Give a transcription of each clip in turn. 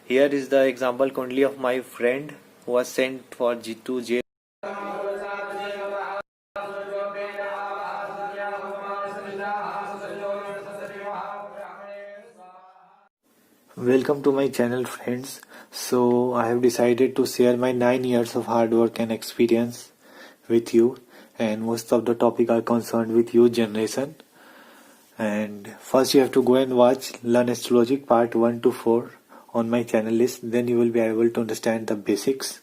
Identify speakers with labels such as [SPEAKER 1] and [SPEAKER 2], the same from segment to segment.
[SPEAKER 1] Here is the example currently of my friend who was sent to jail. Welcome to my channel, friends. So I have decided to share my 9 years of hard work and experience with you, and most of the topic are concerned with youth generation. And first you have to go and watch Learn Astrology part 1 to 4 on my channel list. Then you will be able to understand the basics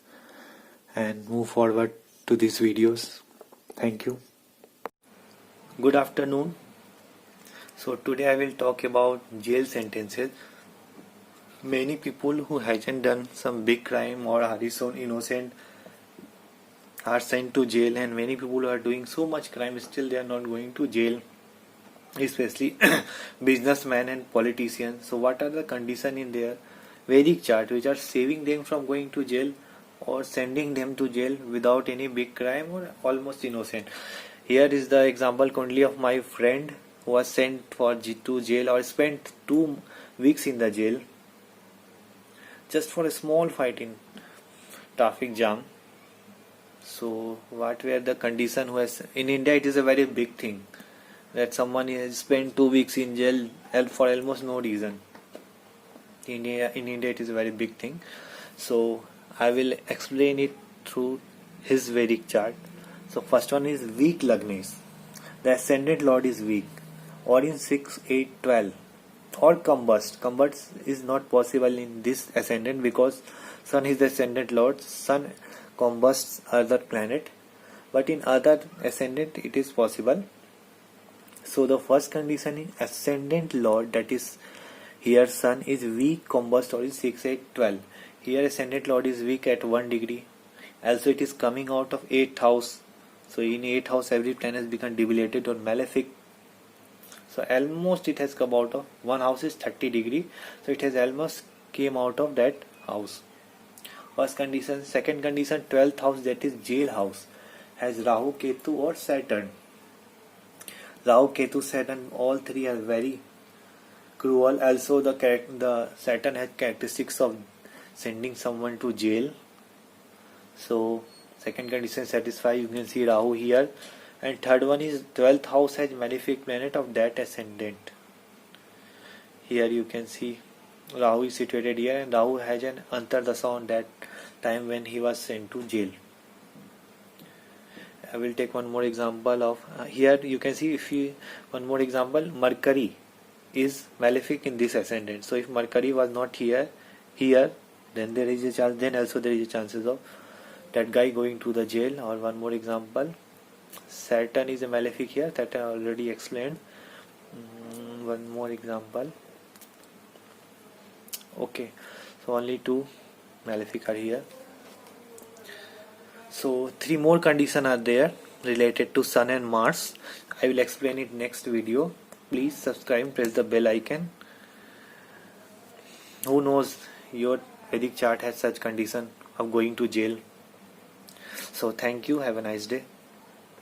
[SPEAKER 1] and move forward to these videos. Thank you. Good afternoon. So today I will talk about jail sentences. Many people who hasn't done some big crime or are so innocent are sent to jail, and many people who are doing so much crime still they are not going to jail, especially businessmen and politicians. So what are the conditions in their Vedic chart which are saving them from going to jail or sending them to jail without any big crime or almost innocent? Here is the example currently of my friend who was sent to jail or spent 2 weeks in the jail just for a small fight in traffic jam. So what were the conditions? In India it is a very big thing that someone has spent 2 weeks in jail for almost no reason. In India it is a very big thing. So I will explain it through his Vedic chart. So first one is weak Lagnes. The ascendant lord is weak, or in 6, 8, 12, or combust. Combust is not possible in this ascendant because Sun is the ascendant lord. Sun combusts other planet, but in other ascendant it is possible. So the first condition is ascendant lord, that is here Sun is weak, combust, or is 6, 8, 12. Here ascendant lord is weak at 1 degree. Also it is coming out of 8th house. So in 8th house every planet has become debilitated or malefic. So almost it has come out of one house is 30 degree. So it has almost came out of that house. First condition. Second condition, 12th house, that is jail house, has Rahu, Ketu or Saturn. Rahu, Ketu, Saturn, all three are very cruel. Also the Saturn has characteristics of sending someone to jail. So second condition satisfied. You can see Rahu here. And third one is 12th house has malefic planet of that ascendant. Here you can see Rahu is situated here, and Rahu has an Antardasa on that time when he was sent to jail. I will take one more example of here you can see one more example. Mercury is malefic in this ascendant. So if Mercury was not here, then there is a chance. Then also there is a chances of that guy going to the jail. Or one more example. Saturn is a malefic here, that I already explained. One more example. Okay, so only 2 malefic are here. So 3 more conditions are there related to Sun and Mars. I will explain it next video. Please subscribe, press the bell icon. Who knows, your Vedic chart has such condition of going to jail. So thank you, have a nice day.